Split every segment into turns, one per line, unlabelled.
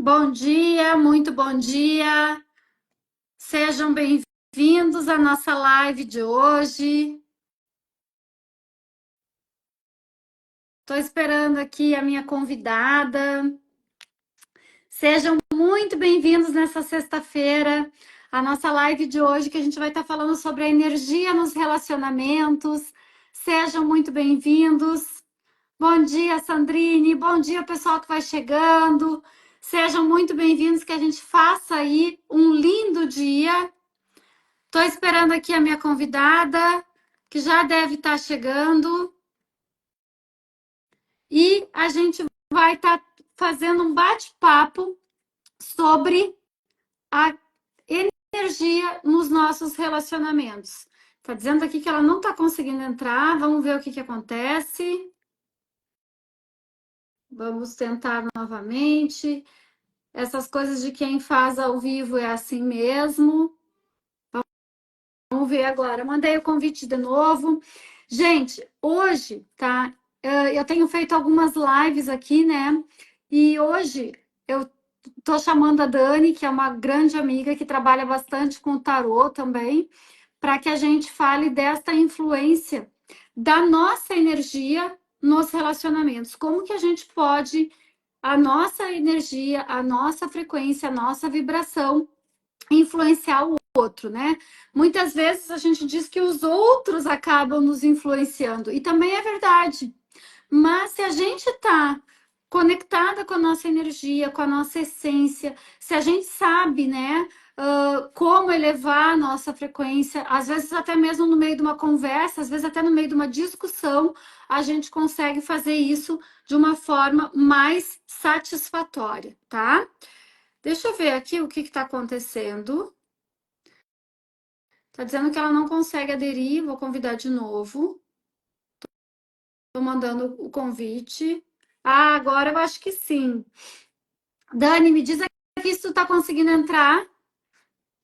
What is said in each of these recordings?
Bom dia, muito bom dia. Sejam bem-vindos à nossa live de hoje. Estou esperando aqui a minha convidada. Sejam muito bem-vindos nessa sexta-feira, a nossa live de hoje, que a gente vai estar falando sobre a energia nos relacionamentos. Sejam muito bem-vindos. Bom dia, Sandrine. Bom dia, pessoal que vai chegando. Sejam muito bem-vindos, que a gente faça aí um lindo dia. Estou esperando aqui a minha convidada, que já deve estar chegando. E a gente vai estar fazendo um bate-papo sobre a energia nos nossos relacionamentos. Está dizendo aqui que ela não está conseguindo entrar. Vamos ver o que acontece. Vamos tentar novamente. Essas coisas de quem faz ao vivo é assim mesmo. Vamos ver agora. Mandei o convite de novo. Gente, hoje, tá? Eu tenho feito algumas lives aqui, né? E hoje eu tô chamando a Dani, que é uma grande amiga que trabalha bastante com o tarô também, para que a gente fale desta influência da nossa energia nos relacionamentos. Como que a gente pode, a nossa energia, a nossa frequência, a nossa vibração influenciar o outro, né? Muitas vezes a gente diz que os outros acabam nos influenciando, e também é verdade. Mas se a gente está conectada com a nossa energia, com a nossa essência, se a gente sabe, né, como elevar a nossa frequência, às vezes até mesmo no meio de uma conversa, às vezes até no meio de uma discussão, a gente consegue fazer isso de uma forma mais satisfatória, tá? Deixa eu ver aqui o que está acontecendo. Tá dizendo que ela não consegue aderir, vou convidar de novo. Tô mandando o convite. Ah, agora eu acho que sim. Dani, me diz aqui se tu tá conseguindo entrar.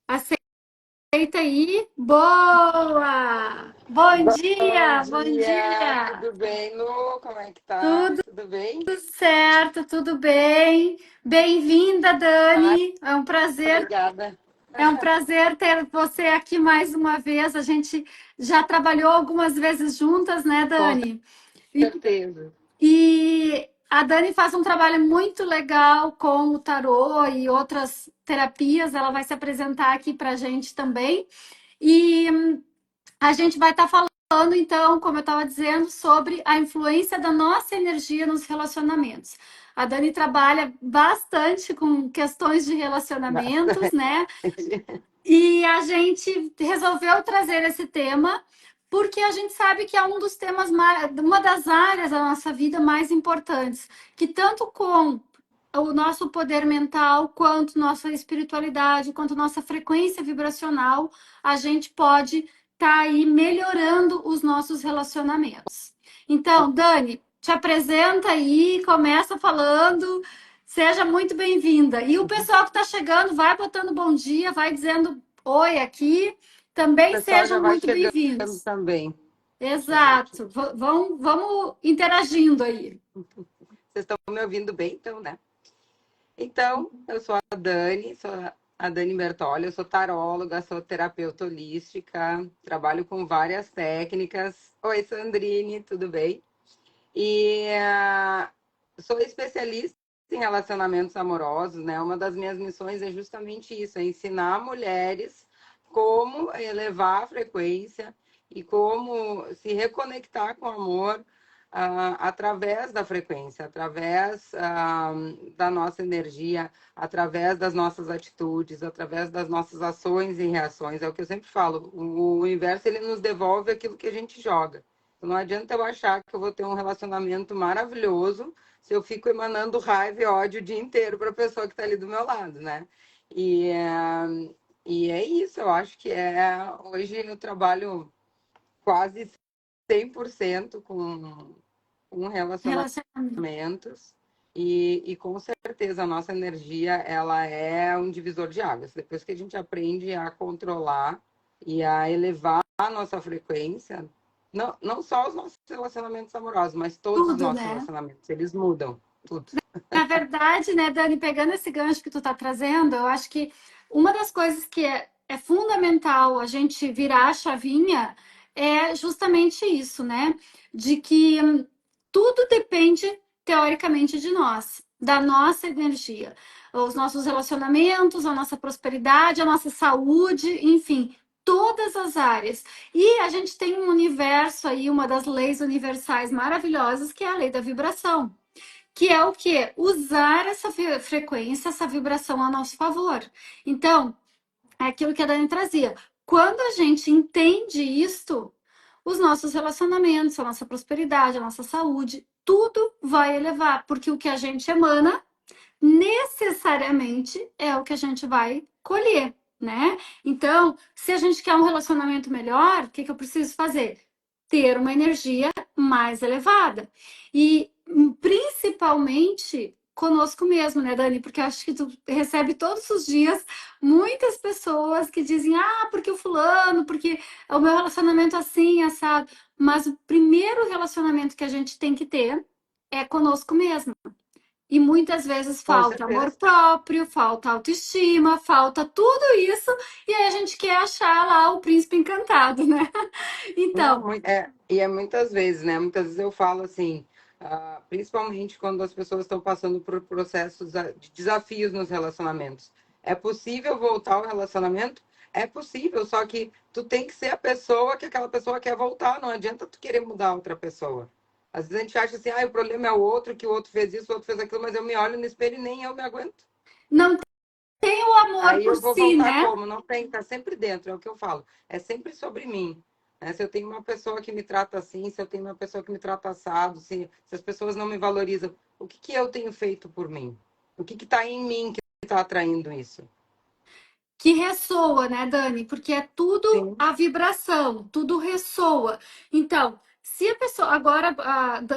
Aceita aí. Boa! Bom
Bom
dia, bom
dia,
dia.
tudo bem, Lu? Como é que tá?
Tudo
Tudo bem?
certo, tudo bem. Bem-vinda,
Ah,
Dani. É um prazer.
obrigada.
É um prazer ter você aqui mais uma vez. A gente já trabalhou algumas vezes juntas, né,
Com
Dani?
certeza.
E a Dani faz um trabalho muito legal com o tarô e outras terapias. Ela vai se apresentar aqui para a gente também. E a gente vai estar falando, então, como eu estava dizendo, sobre a influência da nossa energia nos relacionamentos. A Dani trabalha bastante com questões de relacionamentos,
Bastante.
né? E a gente resolveu trazer esse tema porque a gente sabe que é um dos temas uma das áreas da nossa vida mais importantes, que tanto com o nosso poder mental, quanto nossa espiritualidade, quanto nossa frequência vibracional, a gente pode estar aí melhorando os nossos relacionamentos. Então, Dani, te apresenta aí, começa falando. Seja muito bem-vinda. E o pessoal que está chegando, vai botando bom dia, vai dizendo oi aqui.
O
Também
pessoal já
sejam
vai
muito
chegando
bem-vindos.
também. Deixa eu ver aqui.
Exato. Vamos interagindo aí.
Vocês estão me ouvindo bem, então, né? Então, eu sou a Dani, sou a Dani Bertolli, eu sou taróloga, sou terapeuta holística, trabalho com várias técnicas. Oi, Sandrine, tudo bem? E sou especialista em relacionamentos amorosos, né? Uma das minhas missões é justamente isso, é ensinar mulheres como elevar a frequência e como se reconectar com o amor através da frequência, através da nossa energia, através das nossas atitudes, através das nossas ações e reações. É o que eu sempre falo, o universo ele nos devolve aquilo que a gente joga. Não adianta eu achar que eu vou ter um relacionamento maravilhoso se eu fico emanando raiva e ódio o dia inteiro para a pessoa que está ali do meu lado, né? E, e é isso, eu acho que hoje eu trabalho quase 100% com
Relacionamento.
relacionamentos e com certeza a nossa energia ela é um divisor de águas. Depois que a gente aprende a controlar e a elevar a nossa frequência, não só os nossos relacionamentos amorosos, mas todos os
Tudo,
nossos
né?
relacionamentos, eles mudam tudo.
Na verdade, né, Dani, pegando esse gancho que tu tá trazendo, eu acho que uma das coisas que é fundamental a gente virar a chavinha é justamente isso, né? De que tudo depende, teoricamente, de nós, da nossa energia, os nossos relacionamentos, a nossa prosperidade, a nossa saúde, enfim, todas as áreas. E a gente tem um universo aí, uma das leis universais maravilhosas, que é a lei da vibração, que é o quê? Usar essa frequência, essa vibração a nosso favor. Então, é aquilo que a Dani trazia. Quando a gente entende isto, os nossos relacionamentos, a nossa prosperidade, a nossa saúde, tudo vai elevar, porque o que a gente emana necessariamente é o que a gente vai colher, né? Então, se a gente quer um relacionamento melhor, o que eu preciso fazer? Ter uma energia mais elevada. E principalmente conosco mesmo, né, Dani? Porque eu acho que tu recebe todos os dias muitas pessoas que dizem, porque o fulano, porque o meu relacionamento assim, assado. Mas o primeiro relacionamento que a gente tem que ter é conosco mesmo. E muitas vezes
Com
falta amor
certeza.
próprio, falta autoestima, falta tudo isso, e aí a gente quer achar lá o príncipe encantado, né?
Não,
Então,
e é muitas vezes, né? Muitas vezes eu falo assim, principalmente quando as pessoas estão passando por processos de desafios nos relacionamentos. É possível voltar ao relacionamento? É possível, só que tu tem que ser a pessoa que aquela pessoa quer voltar. Não adianta tu querer mudar outra pessoa. Às vezes a gente acha assim, o problema é o outro, que o outro fez isso, o outro fez aquilo, mas eu me olho no espelho e nem eu me aguento.
não tem o amor
Aí
por
eu vou
si,
voltar
né?
como? Não tem, tá sempre dentro, é o que eu falo. É sempre sobre mim. Né? Se eu tenho uma pessoa que me trata assim, se eu tenho uma pessoa que me trata assado, se as pessoas não me valorizam, o que eu tenho feito por mim? O que está em mim que está atraindo isso?
Que ressoa, né, Dani? Porque é tudo
Sim.
a vibração, tudo ressoa. Então, se a pessoa. Agora,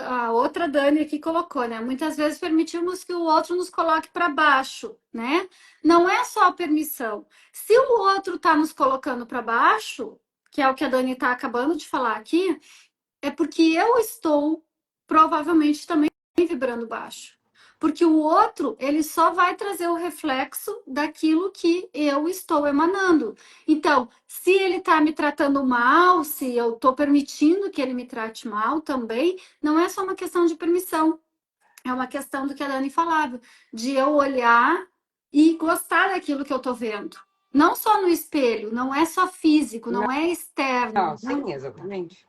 a outra Dani aqui colocou, né? Muitas vezes permitimos que o outro nos coloque para baixo, né? Não é só a permissão. Se o outro está nos colocando para baixo, que é o que a Dani está acabando de falar aqui, é porque eu estou provavelmente também vibrando baixo. Porque o outro, ele só vai trazer o reflexo daquilo que eu estou emanando. Então, se ele está me tratando mal, se eu estou permitindo que ele me trate mal também, não é só uma questão de permissão. É uma questão do que a Dani falava, de eu olhar e gostar daquilo que eu estou vendo. Não só no espelho, não é só físico,
Não,
não é externo.
sim, exatamente.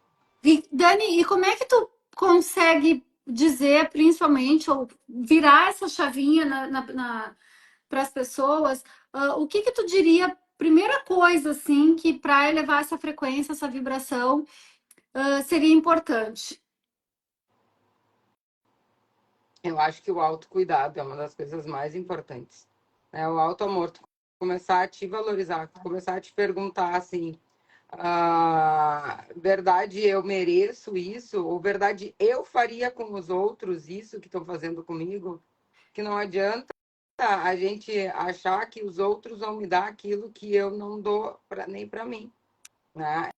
Dani, e como é que tu consegue dizer, principalmente, ou virar essa chavinha para as pessoas? O que que tu diria, primeira coisa, assim, que para elevar essa frequência, essa vibração, seria importante?
Eu acho que o autocuidado é uma das coisas mais importantes. Né? O auto-amor, tu começar a te valorizar, tu começar a te perguntar assim, verdade eu mereço isso? Ou verdade eu faria com os outros isso que estão fazendo comigo? Que não adianta a gente achar que os outros vão me dar aquilo que eu não dou nem para mim. Né?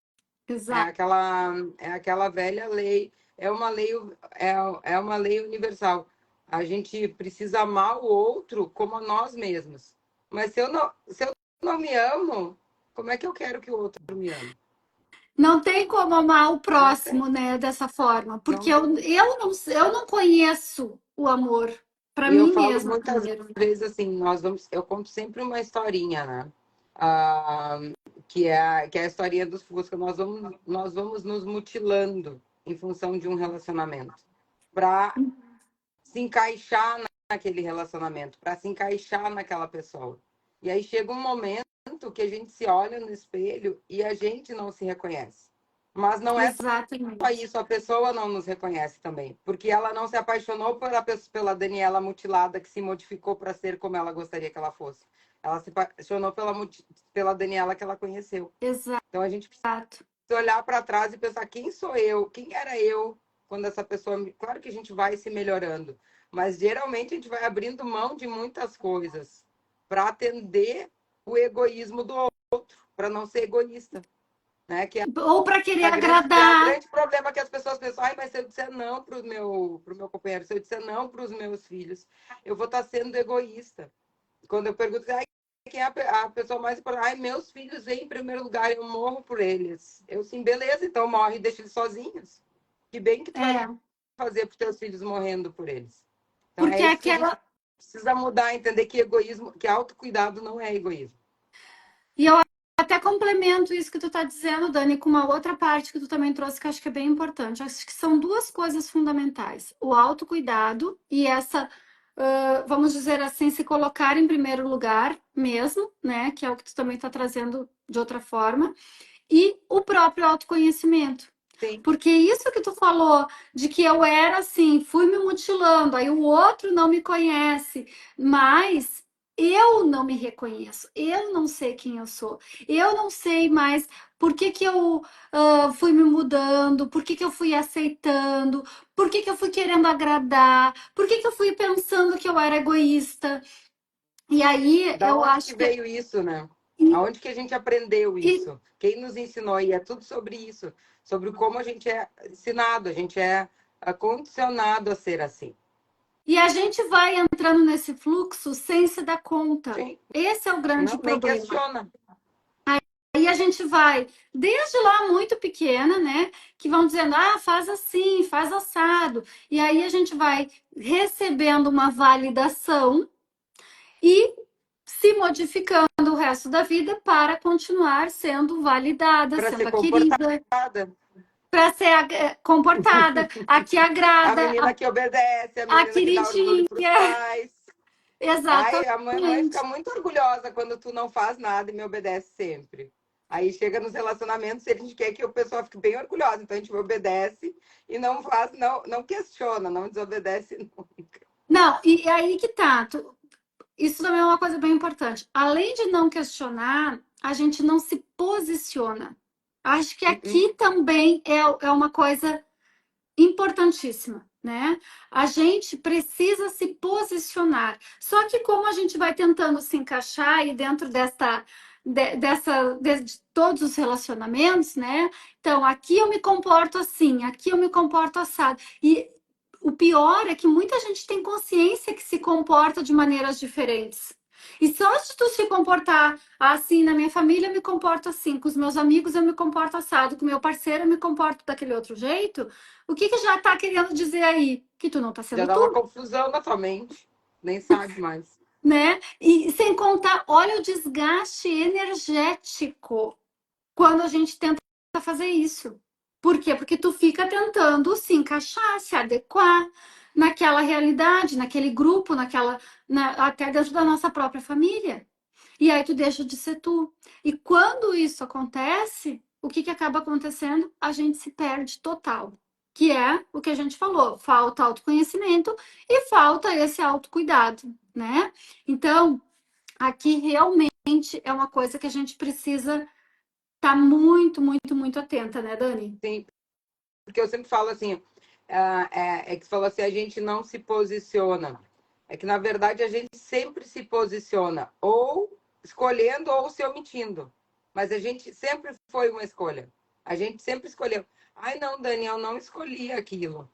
É
Exato.
aquela, é aquela velha lei, é, é uma lei universal. A gente precisa amar o outro como a nós mesmos. Mas se eu não me amo, como é que eu quero que o outro me ame?
Não tem como amar o
Não tem,
próximo, né, dessa forma, porque
não tem.
eu não conheço o amor para
E eu
mim
falo
mesma
muitas
primeiro.
vezes assim, eu conto sempre uma historinha, né? Ah, que é a historinha dos Fusca. Nós vamos nos mutilando em função de um relacionamento para se encaixar naquele relacionamento, para se encaixar naquela pessoa. E aí chega um momento que a gente se olha no espelho e a gente não se reconhece. Mas não é só
Exatamente.
isso, a pessoa não nos reconhece também, porque ela não se apaixonou pela Daniela mutilada que se modificou para ser como ela gostaria que ela fosse. Ela se apaixonou pela Daniela que ela conheceu. Então a gente precisa
Exato.
olhar para trás e pensar quem sou eu, quem era eu quando essa pessoa. Claro que a gente vai se melhorando, mas geralmente a gente vai abrindo mão de muitas coisas para atender o egoísmo do outro, para não ser egoísta. né? Que é
Ou para querer
a
agradar.
grande problema que as pessoas pensam, ai, mas se eu disser não pro meu companheiro, se eu disser não para os meus filhos, eu vou estar sendo egoísta. Quando eu pergunto, ai, quem é a pessoa mais importante? Ai, meus filhos vêm em primeiro lugar, eu morro por eles. Eu, sim, beleza, então morre e deixa eles sozinhos. Que bem que tu vai
É,
fazer para os teus filhos morrendo por eles. Então, é
porque
isso que a gente
aquela.
precisa mudar, entender que egoísmo, que autocuidado não é egoísmo.
E eu até complemento isso que tu tá dizendo, Dani, com uma outra parte que tu também trouxe, que eu acho que é bem importante. Acho que são duas coisas fundamentais: o autocuidado e essa, vamos dizer assim, se colocar em primeiro lugar mesmo, né? Que é o que tu também tá trazendo de outra forma, e o próprio autoconhecimento.
Sim.
Porque isso que tu falou, de que eu era assim, fui me mutilando, aí o outro não me conhece, mas eu não me reconheço, eu não sei quem eu sou, eu não sei mais por que que eu fui me mudando, por que que eu fui aceitando, por que que eu fui querendo agradar, por que que eu fui pensando que eu era egoísta. E aí
Da
eu
onde que
acho que.
veio isso, né? Aonde que a gente aprendeu
E,
isso? Quem nos ensinou? E é tudo sobre isso, sobre como a gente é ensinado, a gente é condicionado a ser assim.
e a gente vai entrando nesse fluxo sem se dar conta.
Sim,
Esse é o grande
não, nem
problema.
questiona.
Aí a gente vai, desde lá muito pequena, né? Que vão dizendo, ah, faz assim, faz assado. E aí a gente vai recebendo uma validação e se modificando o resto da vida para continuar sendo validada,
Para ser
sendo querida,
comportada.
para ser comportada, a que
A
agrada,
menina que obedece, a
a
menina que dá orgulho para os
queridinha.
pais. Ai, a mãe fica
Exatamente.
muito orgulhosa quando tu não faz nada e me obedece sempre. Aí chega nos relacionamentos e a gente quer que a pessoa fique bem orgulhosa. Então a gente obedece e não faz, não questiona, não desobedece nunca.
Não, e aí que tá. Isso também é uma coisa bem importante. Além de não questionar, a gente não se posiciona. Acho que
Uh-uh.
aqui também é uma coisa importantíssima, né? A gente precisa se posicionar. Só que como a gente vai tentando se encaixar aí dentro de todos os relacionamentos, né? Então, aqui eu me comporto assim, aqui eu me comporto assado. E o pior é que muita gente tem consciência que se comporta de maneiras diferentes. E só se tu se comportar assim, na minha família eu me comporto assim, com os meus amigos eu me comporto assado, com o meu parceiro eu me comporto daquele outro jeito, o que que já tá querendo dizer aí? Que tu não tá
Já
sendo
dá uma
tu,
confusão na tua mente. Nem sabe mais.
né? E sem contar, olha o desgaste energético quando a gente tenta fazer isso. Por quê? Porque tu fica tentando se encaixar, se adequar naquela realidade, naquele grupo, até dentro da nossa própria família. E aí tu deixa de ser tu. E quando isso acontece, o que que acaba acontecendo? A gente se perde total. Que é o que a gente falou, falta autoconhecimento e falta esse autocuidado, né? Então, aqui realmente é uma coisa que a gente precisa estar muito, muito, muito atenta, né, Dani?
Sim, porque eu sempre falo assim, é que você falou assim, a gente não se posiciona. É que, na verdade, a gente sempre se posiciona, ou escolhendo ou se omitindo. Mas a gente sempre foi uma escolha. A gente sempre escolheu. Ai, não, Daniel, não escolhi aquilo.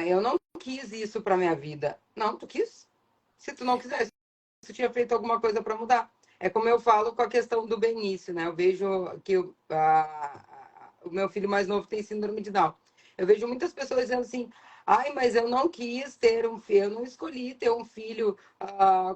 Eu não quis isso para minha vida. Não, tu quis. Se tu não quisesse, tu tinha feito alguma coisa para mudar. É como eu falo com a questão do Benício, né? Eu vejo que o meu filho mais novo tem síndrome de Down. Eu vejo muitas pessoas dizendo assim: ai, mas eu não quis ter um filho, eu não escolhi ter um filho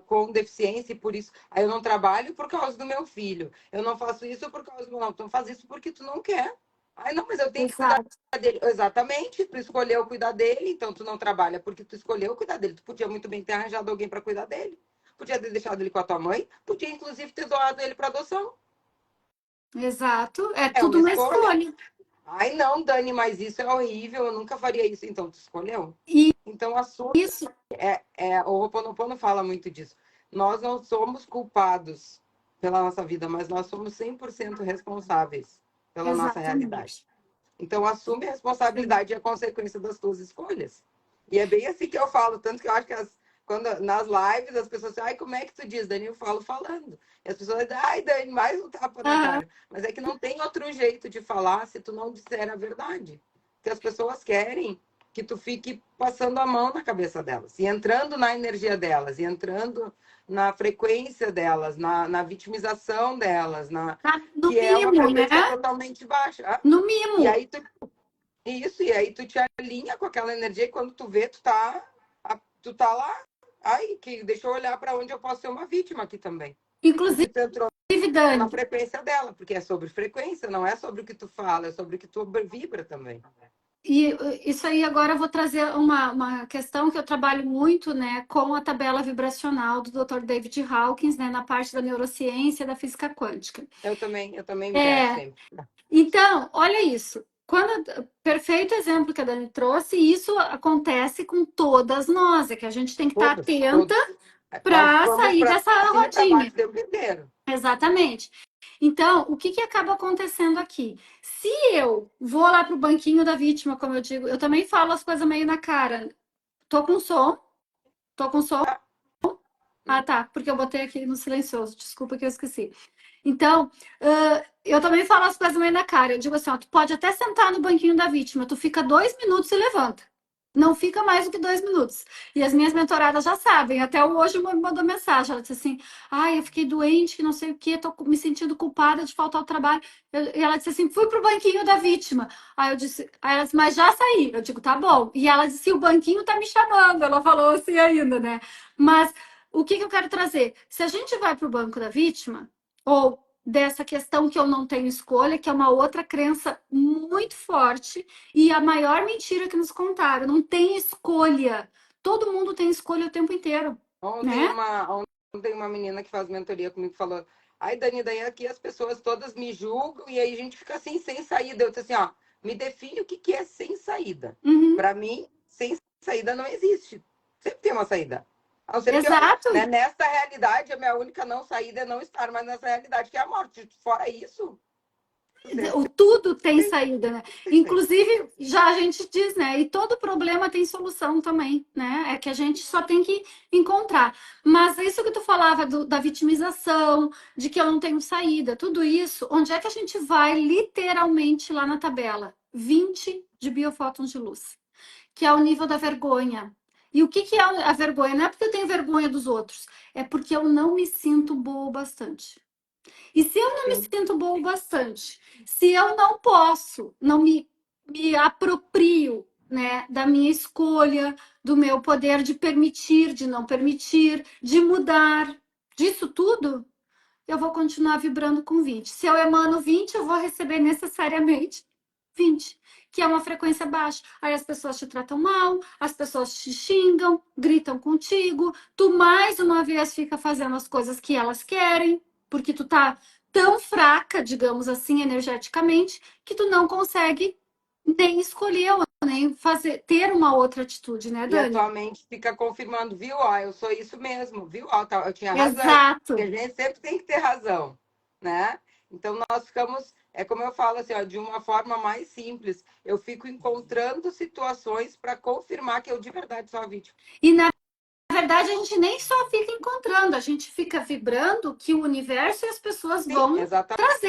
com deficiência e por isso. Aí eu não trabalho por causa do meu filho. Eu não faço isso por causa do meu. Não, tu não faz isso porque tu não quer. Ai, não, mas eu tenho que cuidar
Exato.
dele. Exatamente, tu escolheu cuidar dele, então tu não trabalha porque tu escolheu cuidar dele. Tu podia muito bem ter arranjado alguém para cuidar dele. Podia ter deixado ele com a tua mãe, podia inclusive ter doado ele para adoção.
Exato. É
É uma
tudo uma
escolha.
escolha.
Ai, não, Dani, mas isso é horrível, eu nunca faria isso. Então, tu escolheu.
E
Então, assume.
isso,
O Ho'oponopono fala muito disso. Nós não somos culpados pela nossa vida, mas nós somos 100% responsáveis pela nossa realidade.
exatamente.
Então, assume a
Sim.
responsabilidade e a consequência das tuas escolhas. E é bem assim que eu falo, tanto que eu acho que Quando, nas lives, as pessoas dizem, ai, como é que tu diz, Dani? Eu falo falando. E as pessoas dizem, ai, Dani, mais um tapa na
Aham.
cara. Mas é que não tem outro jeito de falar se tu não disser a verdade. Porque as pessoas querem que tu fique passando a mão na cabeça delas, e entrando na energia delas, e entrando na frequência delas, na vitimização delas,
No
que é uma
mimo, né?
frequência totalmente baixa. Ah,
No
e
mimo.
aí tu, isso, e aí tu te alinha com aquela energia e quando tu vê, tu tá lá. Ai, que deixa eu olhar para onde eu posso ser uma vítima aqui também.
Inclusive,
Porque tu entrou na
Dani,
frequência dela, porque é sobre frequência, não é sobre o que tu fala, é sobre o que tu vibra também.
e isso aí agora eu vou trazer uma questão que eu trabalho muito, né, com a tabela vibracional do Dr. David Hawkins, né, na parte da neurociência e da física quântica.
Eu também mexo
É,
sempre.
então, olha isso. Perfeito exemplo que a Dani trouxe, e isso acontece com todas nós, é que a gente tem que estar
Todos,
atenta
todos. Nós
para
vamos
sair
para
dessa
cima e para baixo
rodinha.
o tempo inteiro.
Exatamente. Então, o que que acaba acontecendo aqui? Se eu vou lá pro banquinho da vítima, como eu digo, eu também falo as coisas meio na cara. Tô com som, tô com som.
Tá?
Ah, tá, porque eu botei aqui no silencioso, desculpa que eu esqueci. Então, eu também falo as coisas meio na cara. Eu digo assim, ó, tu pode até sentar no banquinho da vítima, tu fica 2 minutos e levanta. Não fica mais do que 2 minutos. E as minhas mentoradas já sabem. Até hoje uma me mandou mensagem. Ela disse assim: ai, eu fiquei doente, que não sei o quê, tô me sentindo culpada de faltar ao trabalho. E ela disse assim: fui pro banquinho da vítima. Aí ela disse, mas já saí. Eu digo, tá bom. E ela disse: o banquinho tá me chamando. Ela falou assim ainda, né? Mas o que que eu quero trazer? Se a gente vai pro banco da vítima, ou dessa questão que eu não tenho escolha, que é uma outra crença muito forte e a maior mentira que nos contaram. Não tem escolha. Todo mundo tem escolha o tempo inteiro,
Ontem
né?
uma menina que faz mentoria comigo falou: ai, Dani, daí aqui as pessoas todas me julgam e aí a gente fica assim, sem saída. Eu disse assim: ó, me define o que é sem saída.
Uhum.
Para mim, sem saída não existe. Sempre tem uma saída. A não ser que, né,
Exato.
nessa realidade, a minha única não saída é não estar mais nessa realidade, que é a morte. Fora isso,
O tudo tem
tem,
saída, né?
tem saída.
Inclusive, já a gente diz, né? E todo problema tem solução também, né? É que a gente só tem que encontrar. Mas isso que tu falava da vitimização, de que eu não tenho saída, tudo isso, onde é que a gente vai literalmente lá na tabela? 20 de biofótons de luz, que é o nível da vergonha. E o que que é a vergonha? Não é porque eu tenho vergonha dos outros, é porque eu não me sinto boa o bastante. E se eu não me
Sim.
sinto boa o bastante, se eu não posso, não me aproprio, né, da minha escolha, do meu poder de permitir, de não permitir, de mudar, disso tudo, eu vou continuar vibrando com 20. Se eu emano 20, eu vou receber necessariamente 20, que é uma frequência baixa. Aí as pessoas te tratam mal, as pessoas te xingam, gritam contigo, tu mais uma vez fica fazendo as coisas que elas querem, porque tu tá tão fraca, digamos assim, energeticamente, que tu não consegue nem escolher ou nem fazer, ter uma outra atitude, né,
E a
Dani?
tua mente fica confirmando, viu? Ó, eu sou isso mesmo, viu? Ó, eu tinha razão. Porque
Exato.
a gente sempre tem que ter razão, né? Então nós ficamos, é como eu falo assim, ó, de uma forma mais simples. Eu fico encontrando situações para confirmar que eu de verdade sou a vítima.
E na verdade, a gente nem só fica encontrando, a gente fica vibrando que o universo e as pessoas
Sim,
vão trazer,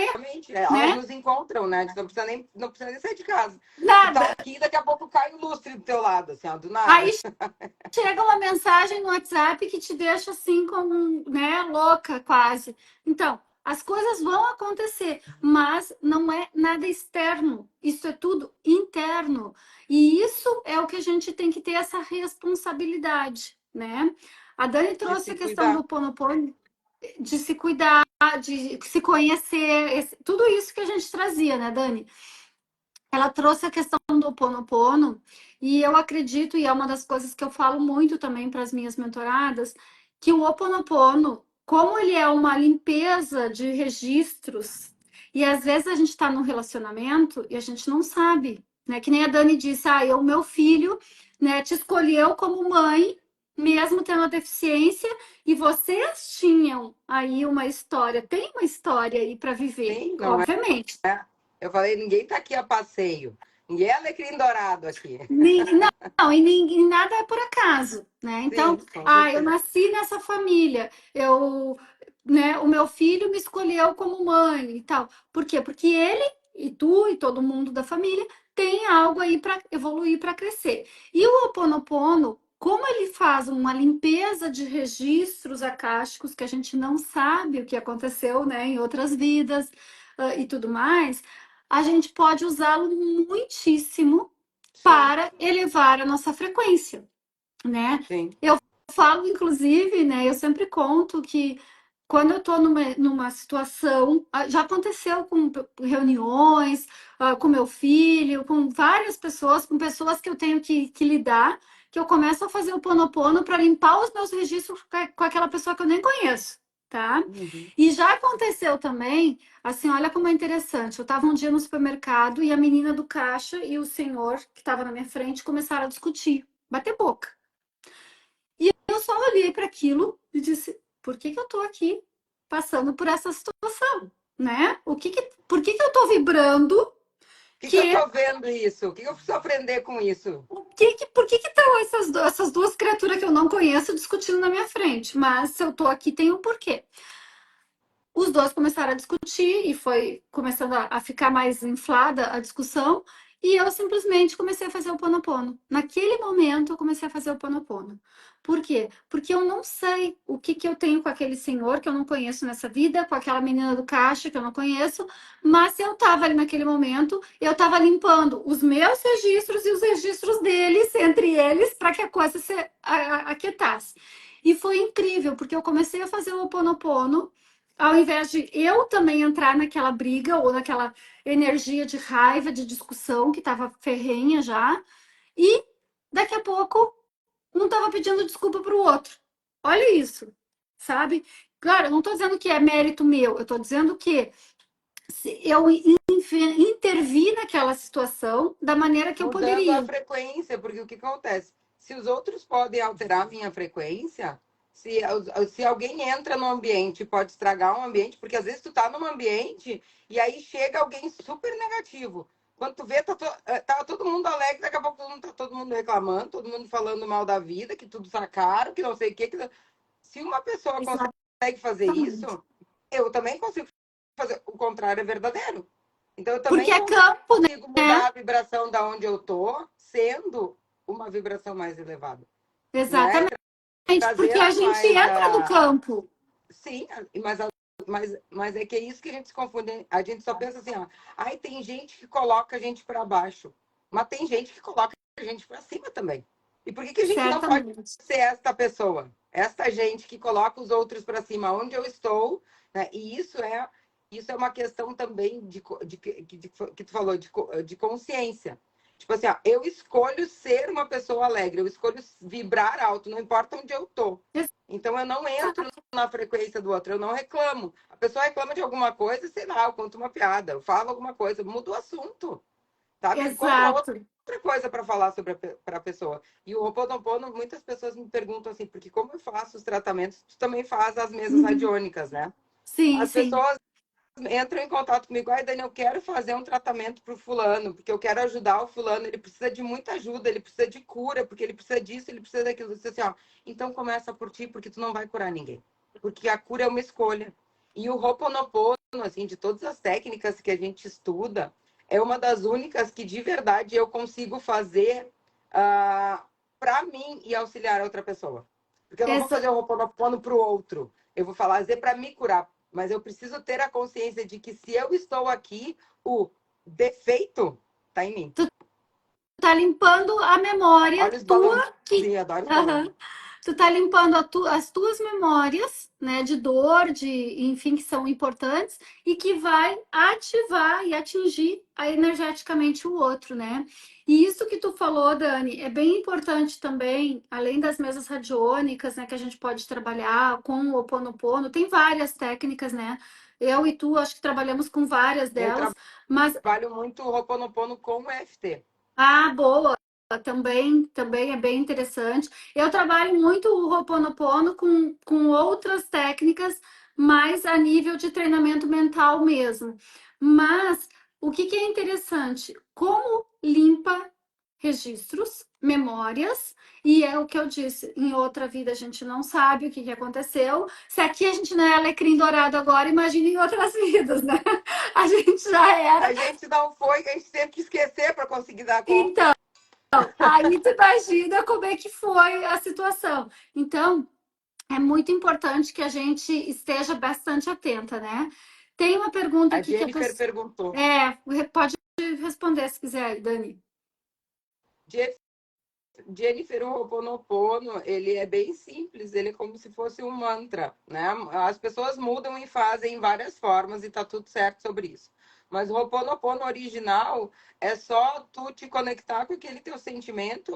exatamente. É, elas
né?
nos encontram, né? A gente não precisa nem sair de casa. Tu tá
Nada.
aqui, daqui a pouco cai um lustre do teu lado, assim, ó, do
Aí
nada.
chega uma mensagem no WhatsApp que te deixa assim como, né, louca quase. Então, as coisas vão acontecer, mas não é nada externo. Isso é tudo interno. E isso é o que a gente tem que ter essa responsabilidade, né? A Dani
De
trouxe
se
a questão
cuidar.
do Ponopono, de se cuidar, de se conhecer, tudo isso que a gente trazia, né, Dani? Ela trouxe a questão do Ho Oponopono, e eu acredito, e é uma das coisas que eu falo muito também para as minhas mentoradas, que o Ho Oponopono, como ele é uma limpeza de registros, e às vezes a gente está num relacionamento e a gente não sabe, né? Que nem a Dani disse, o meu filho, né, te escolheu como mãe, mesmo tendo a deficiência, e vocês tinham aí uma história, tem uma história aí para viver,
Sim, não é?
obviamente.
Eu falei, ninguém tá aqui a passeio. Ninguém é alecrim dourado aqui.
Não, e nada é por acaso, né? Então,
Sim, com
eu
certeza.
nasci nessa família, né, o meu filho me escolheu como mãe e tal. Por quê? Porque ele e tu e todo mundo da família tem algo aí para evoluir, para crescer. E o Ho Oponopono, como ele faz uma limpeza de registros acásticos que a gente não sabe o que aconteceu, né, em outras vidas, e tudo mais, a gente pode usá-lo muitíssimo
Sim,
para elevar a nossa frequência, né?
sim.
Eu falo, inclusive, né? Eu sempre conto que quando eu estou numa situação, já aconteceu com reuniões, com meu filho, com várias pessoas, com pessoas que eu tenho que lidar, que eu começo a fazer o ponopono para limpar os meus registros com aquela pessoa que eu nem conheço, tá?
Uhum.
E já aconteceu também, assim, olha como é interessante. Eu estava um dia no supermercado e a menina do caixa e o senhor que estava na minha frente começaram a discutir, bater boca. E eu só olhei para aquilo e disse: por que que eu estou aqui passando por essa situação, né? Por que que eu estou vibrando?
Que eu
Que
tô vendo isso? O que eu preciso aprender com isso?
por que que estão essas duas criaturas que eu não conheço discutindo na minha frente? Mas se eu estou aqui, tem um porquê. Os dois começaram a discutir e foi começando a ficar mais inflada a discussão. E eu simplesmente comecei a fazer o Ponopono. Naquele momento, eu comecei a fazer o Ponopono. Por quê? Porque eu não sei o que, que eu tenho com aquele senhor que eu não conheço nessa vida, com aquela menina do caixa que eu não conheço, mas se eu estava ali naquele momento, eu estava limpando os meus registros e os registros deles, entre eles, para que a coisa se aquietasse. E foi incrível, porque eu comecei a fazer o Ho Oponopono ao invés de eu também entrar naquela briga ou naquela energia de raiva, de discussão que estava ferrenha já, e daqui a pouco um estava pedindo desculpa para o outro. Olha isso, sabe? Claro, eu não estou dizendo que é mérito meu, eu estou dizendo que eu intervi naquela situação da maneira que eu
Mudando a
poderia.
frequência, porque o que acontece? Se os outros podem alterar a minha frequência, se alguém entra no ambiente, pode estragar um ambiente, porque às vezes tu tá num ambiente e aí chega alguém super negativo. Quando tu vê, tá todo mundo alegre, daqui a pouco tá todo mundo reclamando, todo mundo falando mal da vida, que tudo tá caro, que não sei o quê. Se uma pessoa consegue fazer isso,
Exatamente.
eu também consigo fazer. O contrário é verdadeiro. Então, eu
Porque
também
é campo,
consigo mudar
né?
a vibração da onde eu tô, sendo uma vibração mais elevada, né?
Exatamente.
Trazer
Porque a gente
mais
entra no
a.
campo.
Sim, mas é que é isso que a gente se confunde. A gente só pensa assim, ó. Ai, tem gente que coloca a gente para baixo, mas tem gente que coloca a gente para cima também. E por que a gente não pode
Certamente.
ser esta pessoa? Esta gente que coloca os outros para cima, onde eu estou, né? E isso é uma questão também que tu falou de consciência. Tipo assim, ó, eu escolho ser uma pessoa alegre, eu escolho vibrar alto, não importa onde eu tô. Então eu não entro na frequência do outro, eu não reclamo. A pessoa reclama de alguma coisa, sei lá, eu conto uma piada, eu falo alguma coisa, mudo o assunto, sabe? Encontro uma
Exato.
outra coisa para falar sobre para a pessoa. E o Ho'oponopono, muitas pessoas me perguntam assim, porque como eu faço os tratamentos, tu também faz as mesas radiônicas, né?
Sim,
As
sim.
pessoas entram em contato comigo, ai, Dani, eu quero fazer um tratamento para o fulano, porque eu quero ajudar o fulano, ele precisa de muita ajuda, ele precisa de cura, porque ele precisa disso, ele precisa daquilo. Eu disse assim, ó, então começa por ti, porque tu não vai curar ninguém. Porque a cura é uma escolha. E o Ho'oponopono, assim, de todas as técnicas que a gente estuda, é uma das únicas que de verdade eu consigo fazer para mim e auxiliar a outra pessoa. Porque eu não vou
Exa
fazer o Ho'oponopono para o outro. Eu vou fazer para me curar, mas eu preciso ter a consciência de que se eu estou aqui, o defeito está em mim.
tá limpando a memória
Olha os
tua que
balãozinhos, adoro os balões.
Aham. Tu tá limpando as tuas memórias, né, de dor, enfim, que são importantes e que vai ativar e atingir energeticamente o outro, né? E isso que tu falou, Dani, é bem importante também, além das mesas radiônicas, né, que a gente pode trabalhar com o Ho Oponopono, tem várias técnicas, né? Eu e tu acho que trabalhamos com várias
Eu
delas, mas
trabalho muito o Ho'oponopono com o EFT.
boa. Também é bem interessante. Eu trabalho muito o Ho'oponopono com outras técnicas, mais a nível de treinamento mental mesmo. Mas o que é interessante? Como limpa registros, memórias, e é o que eu disse, em outra vida a gente não sabe o que aconteceu. Se aqui a gente não é alecrim dourado agora, imagina em outras vidas, né? A gente já era.
A gente não foi, a gente teve que esquecer para conseguir dar conta.
Então, aí tu imagina como é que foi a situação. Então, é muito importante que a gente esteja bastante atenta, né? Tem uma pergunta
A
aqui que a
Jennifer
pessoa...
perguntou.
Pode responder se quiser, Dani.
Jennifer, o Ho'oponopono, ele é bem simples, ele é como se fosse um mantra, né? As pessoas mudam e fazem várias formas e tá tudo certo sobre isso. Mas o Ho'oponopono original é só tu te conectar com aquele teu sentimento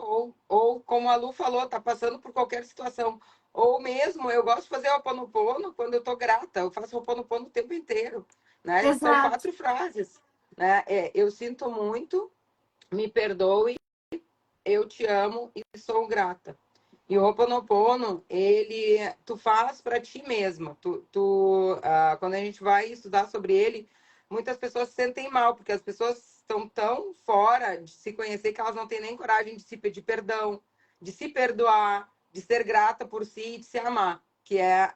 ou como a Lu falou, tá passando por qualquer situação. Ou mesmo, eu gosto de fazer Ho'oponopono quando eu tô grata, eu faço Ho'oponopono o tempo inteiro, né? São
Exato.
4 frases, né? Eu sinto muito, me perdoe, eu te amo e sou grata. E o Ho'oponopono, tu faz para ti mesma. Quando a gente vai estudar sobre ele, muitas pessoas se sentem mal, porque as pessoas estão tão fora de se conhecer que elas não têm nem coragem de se pedir perdão, de se perdoar, de ser grata por si e de se amar, que é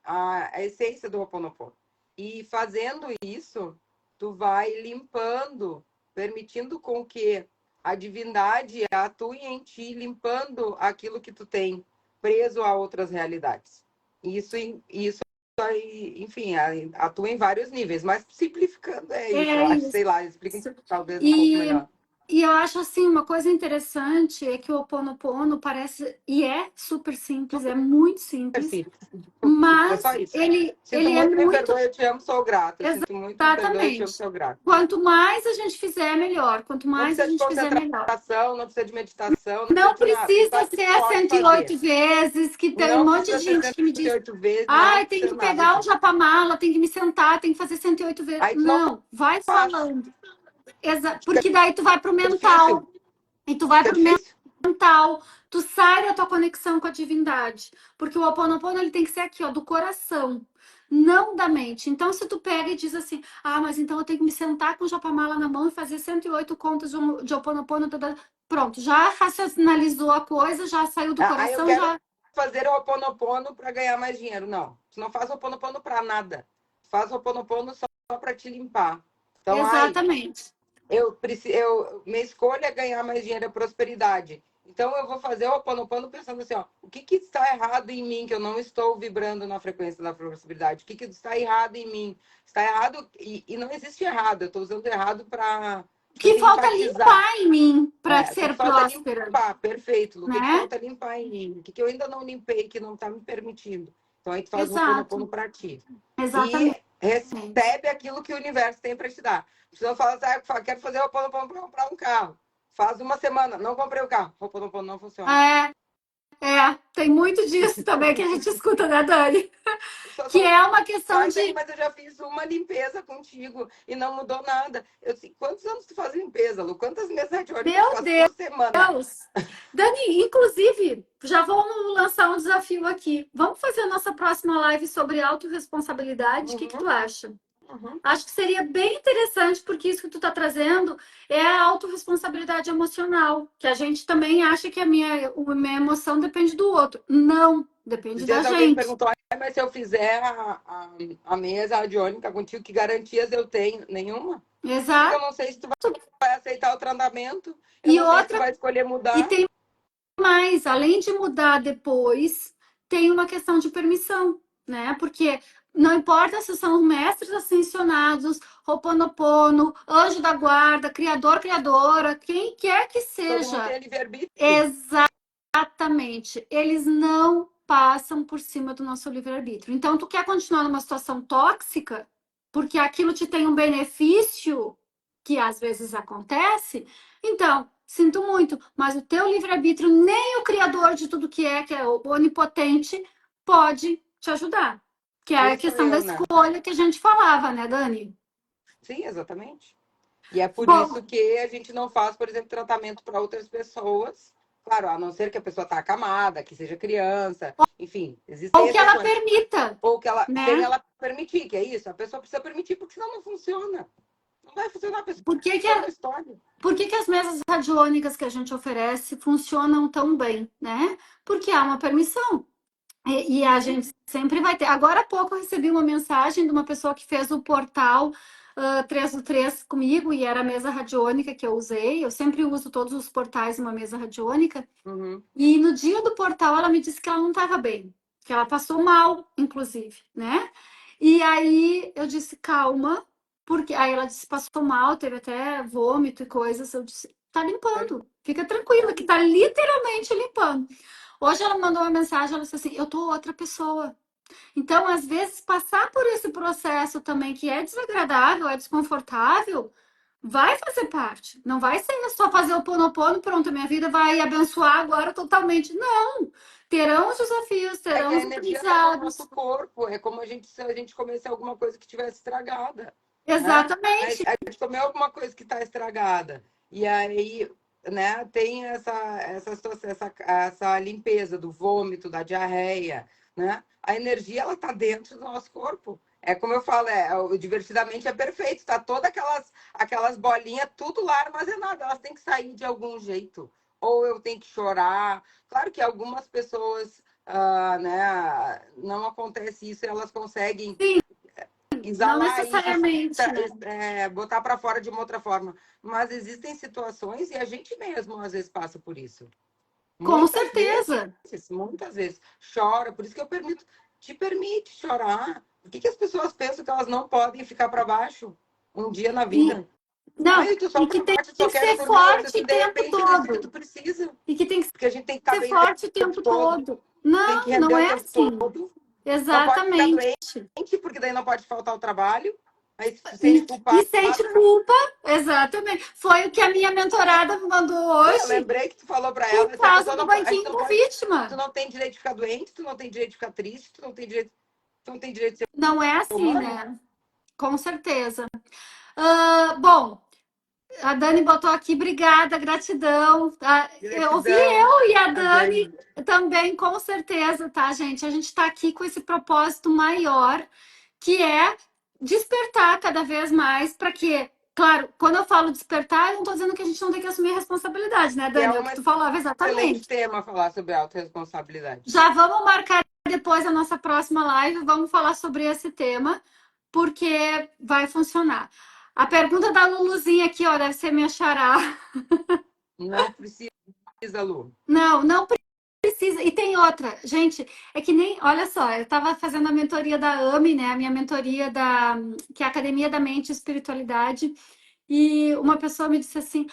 a essência do Ho'oponopono. E fazendo isso, tu vai limpando, permitindo com que a divindade atue em ti, limpando aquilo que tu tem preso a outras realidades. Isso, enfim, atua em vários níveis, mas simplificando é isso, eu
É
acho,
isso.
sei lá, explica talvez um pouco
E,
melhor.
e eu acho assim, uma coisa interessante é que o Ho Oponopono parece, e é super simples, é muito simples,
Simples, é só
mas
isso. Sinto
ele é
muito, me
muito...
perdoe, eu te amo, sou grata. Sinto muito, me perdoe, eu te amo,
Exatamente.
sou grata.
Quanto mais a gente fizer, melhor. Quanto
Não
mais a
precisa de
gente fizer, melhor.
concentração, não precisa de meditação, não precisa
Não
de nada. Tu
precisa
sabe que tu
ser
pode fazer.
108 vezes, que tem um
Não
monte
precisa
de
ser
gente que me diz,
108 vezes, não
ai, tem
precisa
que
nada
pegar o
disso.
japamala, tem que me sentar, tem que fazer 108 vezes.
Aí tu não
Não, vai
faz.
falando. Porque daí tu vai pro
Fica difícil.
mental. E tu vai
Fica
pro
difícil.
mental, tu sai da tua conexão com a divindade. Porque o Ho Oponopono, ele tem que ser aqui, ó, do coração, não da mente. Então, se tu pega e diz assim, ah, mas então eu tenho que me sentar com o japamala na mão e fazer 108 contas de Ho Oponopono, pronto, já racionalizou a coisa, já saiu do
Aí eu
coração,
quero
já...
fazer o Ho'oponopono para ganhar mais dinheiro. Não, tu não faz o Ho'oponopono para nada. Tu faz o Ho'oponopono só para te limpar. Então,
Exatamente.
minha escolha é ganhar mais dinheiro, é prosperidade. Então eu vou fazer o Ho'oponopono pensando assim, ó, o que está errado em mim que eu não estou vibrando na frequência da prosperidade? O que está errado em mim? Está errado e não existe errado. Eu estou usando errado para
O
tipo
que
assim,
falta
enfatizar.
limpar em mim para
O que
ser
falta é
próspera,
limpar, perfeito. O que
né?
falta é limpar em mim? O que eu ainda não limpei, que não está me permitindo? Então aí tu faz o
Exato,
Ho'oponopono para ti. E
exatamente.
recebe aquilo que o universo tem para te dar. Senão fala assim, ah, quero fazer o Ho'oponopono para comprar um carro. Faz uma semana, não comprei o carro. O Ho'oponopono não funciona.
É, tem muito disso também que a gente escuta, né, Dani?
A pessoa
Que
fala,
é uma questão
ai, Dani,
de,
mas eu já fiz uma limpeza contigo e não mudou nada. Eu disse, quantos anos tu faz limpeza, Lu? Quantas mesas de óleo tu
meu
faz por semana?
Deus! Dani, inclusive, já vamos lançar um desafio aqui. Vamos fazer a nossa próxima live sobre autorresponsabilidade. O que tu
Uhum,
acha?
uhum.
Acho que seria bem interessante, porque isso que tu está trazendo é a autorresponsabilidade emocional, que a gente também acha que a minha emoção depende do outro. Não, depende
Esses
da
dias alguém
gente.
perguntou, mas se eu fizer a mesa adiônica contigo, que garantias eu tenho? Nenhuma. Porque eu
Exato.
não sei se tu vai aceitar o tratamento, eu
E
não sei se tu
outra,
vai escolher
e
mudar.
tem mais, além de mudar depois, tem uma questão de permissão, né? Porque não importa se são mestres ascensionados, Ho'oponopono, anjo da guarda, criador, criadora, quem quer que
Todo mundo
seja,
tem livre-arbítrio.
exatamente, eles não passam por cima do nosso livre-arbítrio. Então, tu quer continuar numa situação tóxica, porque aquilo te tem um benefício, que às vezes acontece, então, sinto muito, mas o teu livre-arbítrio, nem o criador de tudo que é o onipotente, pode te ajudar. Que é a
Quem sou
questão da
eu, né?
escolha que a gente falava, né, Dani?
Sim, exatamente. E é por
Bom,
isso que a gente não faz, por exemplo, tratamento para outras pessoas. Claro, a não ser que a pessoa está acamada, que seja criança, enfim, existem
ou que ela
exceções.
permita,
Ou que ela, sem
né?
ela permitir, que é isso, a pessoa precisa permitir, porque senão não funciona. Não vai funcionar, a pessoa
Por que que,
é uma história.
por que que as mesas radiônicas que a gente oferece funcionam tão bem, né? Porque há uma permissão. E a gente sempre vai ter. Agora há pouco eu recebi uma mensagem de uma pessoa que fez o portal 3 do 3 comigo, e era a mesa radiônica que eu usei. Eu sempre uso todos os portais numa mesa radiônica.
Uhum.
E no dia do portal ela me disse que ela não estava bem, que ela passou mal, inclusive, né? E aí eu disse, calma, porque aí ela disse, passou mal, teve até vômito e coisas. Eu disse, tá limpando, fica tranquila, que tá literalmente limpando. Hoje ela mandou uma mensagem, ela disse assim, eu tô outra pessoa. Então, às vezes, passar por esse processo também que é desagradável, é desconfortável, vai fazer parte. Não vai ser só fazer o ponopono, pronto, minha vida vai abençoar agora totalmente. Não. Terão os desafios,
É que
terão
a
os
energia está no
aprendizados.
nosso corpo. É como se a gente comesse alguma coisa que tivesse estragada, né?
Exatamente.
A gente comeu alguma coisa que está estragada. E aí, né, tem essa limpeza do vômito, da diarreia, né? A energia, ela está dentro do nosso corpo. É como eu falo, o divertidamente é perfeito. Tá todas aquelas bolinhas, tudo lá armazenado. Elas têm que sair de algum jeito. Ou eu tenho que chorar. Claro que algumas pessoas né, não acontece isso, elas conseguem
Sim, não
exalar isso,
necessariamente, né?
botar para fora de uma outra forma. Mas existem situações e a gente mesmo às vezes passa por isso.
Com
Vezes,
certeza.
muitas vezes chora, por isso que eu permito, te permite chorar. Por que as pessoas pensam que elas não podem ficar para baixo um dia na
E
vida?
não,
Ai, tu só
e que
para
tem
baixo,
que
só quero
ser
dormir.
forte o
De
tempo
repente
todo.
tu precisa,
E que tem que
porque a gente tem que estar
ser
bem
forte o
o tempo
tempo
todo,
todo.
tem que
Não,
render
não
o
é
tempo
assim.
todo. Não pode ficar
Exatamente.
doente, porque daí não pode faltar o trabalho. Aí se sente
E
culpado.
sente culpa, exatamente. Foi o que a minha mentorada me mandou
Eu
hoje,
lembrei que tu falou para
por
ela, se a
causa
pessoa
do
não, a gente
banquinho
não
com
pode, tu
vítima.
não tem direito de ficar doente, tu não tem direito de ficar triste, tu não tem direito de ser
Não é assim,
humano.
né? Com certeza. Bom, a Dani botou aqui, obrigada, gratidão. Eu ouvi
Gratidão,
eu e a
a
Dani
Dani.
também, com certeza, tá, gente? A gente está aqui com esse propósito maior, que é despertar cada vez mais para que, claro, quando eu falo despertar, eu não estou dizendo que a gente não tem que assumir responsabilidade, né,
E é
Dani? É o
um
que tu falava
excelente
exatamente.
tema falar sobre autorresponsabilidade.
Já vamos marcar depois a nossa próxima live, vamos falar sobre esse tema, porque vai funcionar. A pergunta da Luluzinha aqui, ó, deve ser minha xará.
Não precisa, Lu.
Não, não precisa. E tem outra, gente, é que nem, olha só, eu estava fazendo a mentoria da AME, né? A minha mentoria que é a Academia da Mente e Espiritualidade. E uma pessoa me disse assim: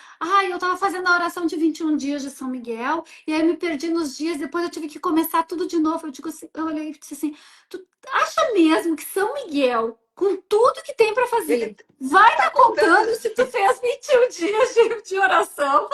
eu estava fazendo a oração de 21 dias de São Miguel, e aí eu me perdi nos dias, depois eu tive que começar tudo de novo. Eu digo assim, eu olhei e disse assim: tu acha mesmo que São Miguel, com tudo que tem para
Ele
fazer, vai
tá
estar contando
contando.
se tu fez 21 dias de oração?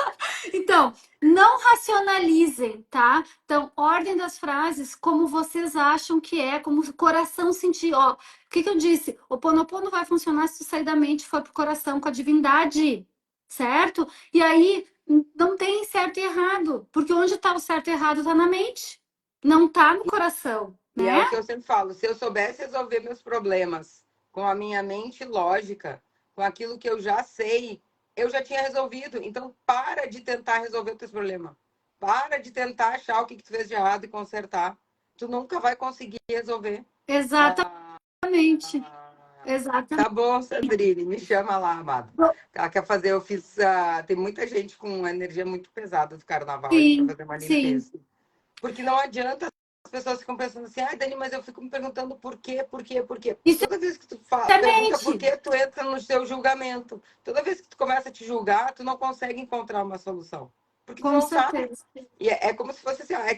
Então, não racionalizem, tá? Então, ordem das frases como vocês acham que é, como o coração sentir. Ó, o que eu disse? O Ponopono vai funcionar se tu sair da mente e for pro coração com a divindade, certo? E aí não tem certo e errado, porque onde tá o certo e errado tá na mente, não tá no coração,
E é
né?
o que eu sempre falo: se eu soubesse resolver meus problemas com a minha mente lógica, com aquilo que eu já sei, eu já tinha resolvido. Então, para de tentar resolver o teu problema. Para de tentar achar o que tu fez de errado e consertar. Tu nunca vai conseguir resolver.
Exatamente,
Ah,
exatamente.
tá bom, Sandrine, me chama lá, amado. Ela quer fazer, eu fiz. Tem muita gente com energia muito pesada do carnaval, a gente vai
Sim,
fazer uma
sim.
limpeza. Porque não adianta, as pessoas ficam pensando assim, Dani, mas eu fico me perguntando por quê, por quê, por quê. Porque
Isso
toda vez que tu
é
pergunta por
mente,
quê, tu entra no seu julgamento. Toda vez que tu começa a te julgar, tu não consegue encontrar uma solução. Porque tu
com
não sabe.
certeza.
E é como se fosse assim, é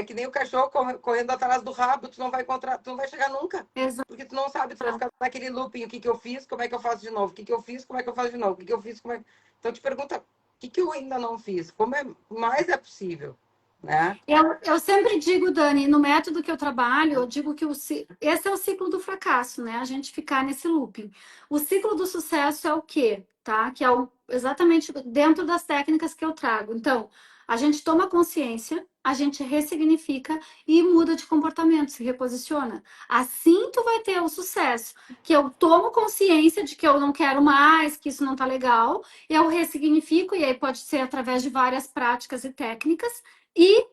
que nem o cachorro correndo atrás do rabo, tu não vai encontrar, tu não vai chegar nunca.
Exato.
Porque tu não sabe, tu vai ficar naquele looping, o que que eu fiz, como é que eu faço de novo, o que que eu fiz, como é que eu faço de novo, o que que eu fiz, como é. Então te pergunta, o que que eu ainda não fiz? Como mais é possível, né?
Eu sempre digo, Dani, no método que eu trabalho, eu digo que esse é o ciclo do fracasso, né? A gente ficar nesse looping. O ciclo do sucesso é o quê? Tá? Que é exatamente dentro das técnicas que eu trago. Então, a gente toma consciência, a gente ressignifica e muda de comportamento, se reposiciona. Assim tu vai ter o sucesso, que eu tomo consciência de que eu não quero mais, que isso não tá legal, eu ressignifico, e aí pode ser através de várias práticas e técnicas, e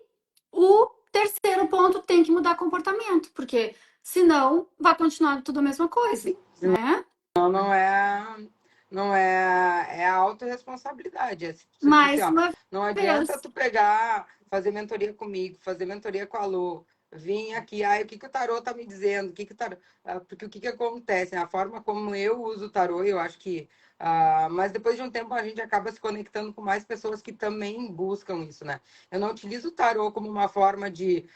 o terceiro ponto tem que mudar comportamento, porque senão vai continuar tudo a mesma coisa, né?
Então não é a autorresponsabilidade. É tipo assim,
Mais
ó,
uma
não adianta
vez,
tu pegar, fazer mentoria comigo, fazer mentoria com a Lu, vir aqui, o que que o tarô tá me dizendo? O que que o tarô, porque o que que acontece? A forma como eu uso o tarô, eu acho que mas depois de um tempo a gente acaba se conectando com mais pessoas que também buscam isso, né? Eu não utilizo o tarô como uma forma de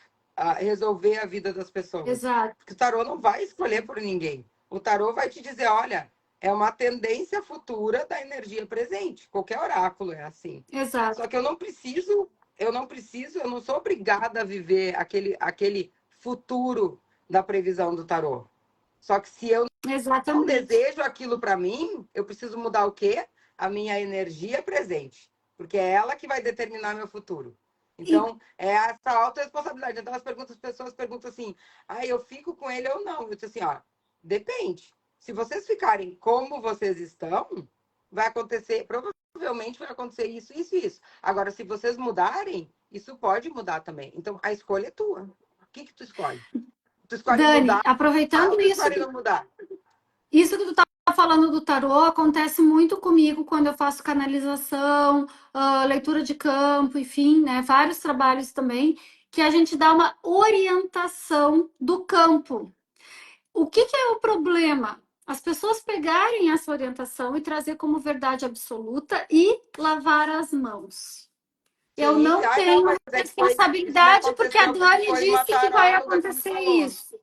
resolver a vida das pessoas.
exato,
Porque o tarô não vai escolher por ninguém. O tarô vai te dizer, olha, é uma tendência futura da energia presente. Qualquer oráculo é assim.
exato,
Só que eu não sou obrigada a viver aquele futuro da previsão do tarô. Só que se eu não
exatamente,
desejo aquilo para mim, eu preciso mudar o quê? A minha energia presente. Porque é ela que vai determinar meu futuro.
e,
Então, é essa autorresponsabilidade. Então, as pessoas perguntam assim, eu fico com ele ou não? Eu disse assim, ó, depende. Se vocês ficarem como vocês estão, vai acontecer, provavelmente vai acontecer isso, isso e isso. Agora, se vocês mudarem, isso pode mudar também. Então, a escolha é tua. O que que tu escolhe? Tu escolhe
Dani,
mudar ou
aproveitando
tu escolhe não mudar?
isso que tu tá falando do tarô acontece muito comigo quando eu faço canalização, leitura de campo, enfim, né? Vários trabalhos também, que a gente dá uma orientação do campo. O que que é o problema? As pessoas pegarem essa orientação e trazer como verdade absoluta e lavar as mãos. Eu
Sim,
não
não,
tenho
mas é que isso me
responsabilidade porque a
aconteceu porque
Dani
foi uma
disse que vai
taróloga que me
acontecer
falou.
isso.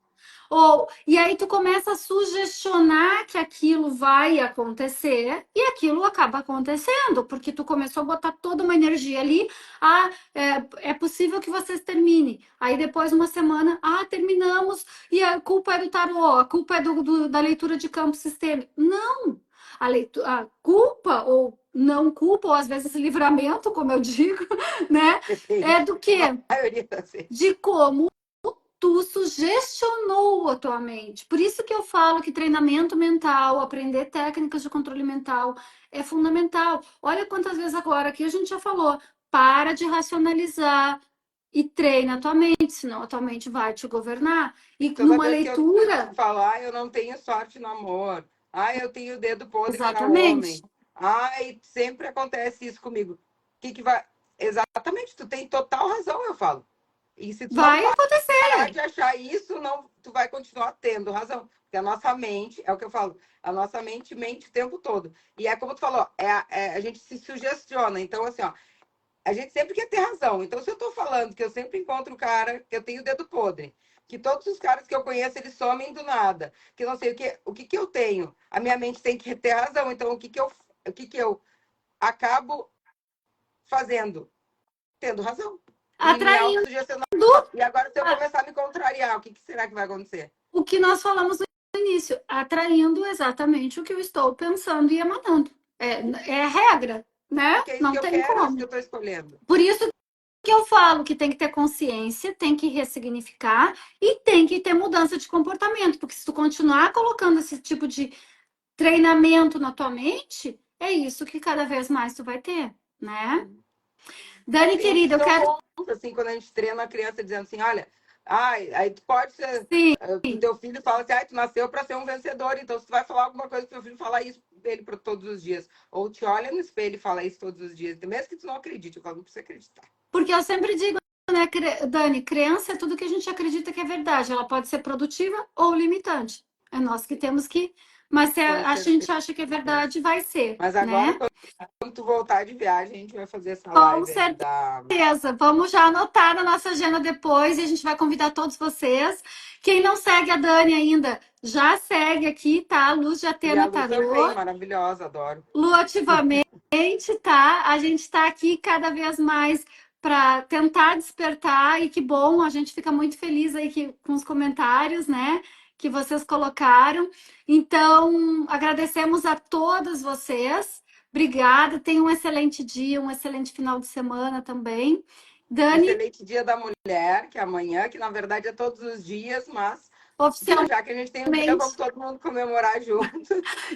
Ou, e aí tu começa a sugestionar que aquilo vai acontecer e aquilo acaba acontecendo, porque tu começou a botar toda uma energia ali. É possível que vocês terminem. Aí depois, uma semana, terminamos e a culpa é do tarô, a culpa é da leitura de campo sistêmico. Não! A culpa ou não culpa, ou às vezes livramento, como eu digo, né? É
Depende.
do quê?
A maioria das vezes.
De como tu sugestionou a tua mente. Por isso que eu falo que treinamento mental, aprender técnicas de controle mental é fundamental. Olha quantas vezes agora aqui a gente já falou, para de racionalizar e treina a tua mente, senão a tua mente vai te governar. E
Toda
numa
vez que eu
leitura,
falar, eu não tenho sorte no amor. Eu tenho o dedo podre para
exatamente,
homem. Sempre acontece isso comigo. O que que vai. Exatamente, tu tem total razão, eu falo. E se tu não
vai
parar
acontecer.
de achar isso, não, tu vai continuar tendo razão. Porque a nossa mente, é o que eu falo, a nossa mente mente o tempo todo. E é como tu falou, a gente se sugestiona. Então, assim, ó, a gente sempre quer ter razão. Então, se eu estou falando que eu sempre encontro um cara que eu tenho o dedo podre, que todos os caras que eu conheço, eles somem do nada, que não sei o que eu tenho, a minha mente tem que ter razão. Então, o que que eu acabo fazendo? Tendo razão. E me
Atraindo
autossugestionando. E agora, se eu começar a me contrariar, o que será que vai acontecer?
o que nós falamos no início, atraindo exatamente o que eu estou pensando e emanando. É a regra, né?
Porque é isso que
Não
eu
tem
quero, é isso que eu
como.
estou escolhendo.
Por isso que eu falo que tem que ter consciência, tem que ressignificar e tem que ter mudança de comportamento, porque se tu continuar colocando esse tipo de treinamento na tua mente, é isso que cada vez mais tu vai ter, né? Dani,
Tem uns
querida,
que
eu
são
quero
bons, assim, quando a gente treina a criança dizendo assim, olha, aí tu pode ser,
sim,
pro teu filho fala assim, tu nasceu para ser um vencedor, então se tu vai falar alguma coisa pro teu filho, fala isso pra ele para todos os dias. Ou te olha no espelho e fala isso todos os dias, mesmo que tu não acredite, eu falo, não precisa acreditar.
porque eu sempre digo, né, Dani, crença é tudo que a gente acredita que é verdade. Ela pode ser produtiva ou limitante. É nós que temos que. Mas se
Com
a gente
certeza.
acha que é verdade, vai ser,
Mas agora,
né?
quando tu voltar de viagem, a gente vai fazer essa
Com
live aí
certeza.
da...
Vamos já anotar na nossa agenda depois e a gente vai convidar todos vocês. Quem não segue a Dani ainda, já segue aqui, tá? Luz de
E a
Atena
Lu também,
Tarô.
maravilhosa, adoro.
Lu ativamente, tá? A gente está aqui cada vez mais para tentar despertar e que bom, a gente fica muito feliz aí com os comentários, né? Que vocês colocaram. Então, agradecemos a todos vocês. Obrigada, tenham um excelente dia, um excelente final de semana também. Dani,
Excelente Dia da Mulher, que é amanhã, que na verdade é todos os dias, mas
oficialmente,
já que a gente tem um dia, vamos todo mundo comemorar junto.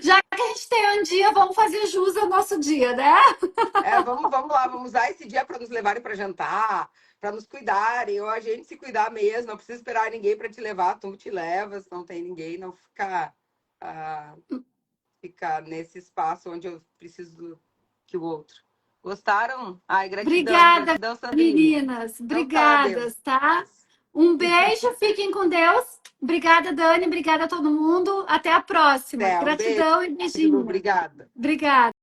já que a gente tem um dia, vamos fazer jus ao nosso dia, né?
Vamos lá, vamos usar esse dia para nos levarem para jantar, para nos cuidarem, ou a gente se cuidar mesmo, não precisa esperar ninguém para te levar, tu te levas, não tem ninguém, não fica, fica nesse espaço onde eu preciso que o outro. Gostaram? Ai, gratidão,
Obrigada,
gratidão, Sandrinha.
meninas.
Então tá, adeus.
Obrigadas, tá? Um beijo, fiquem com Deus. Obrigada, Dani. Obrigada a todo mundo. Até a próxima.
Até, um beijo,
Gratidão e beijinho.
obrigada.
Obrigada.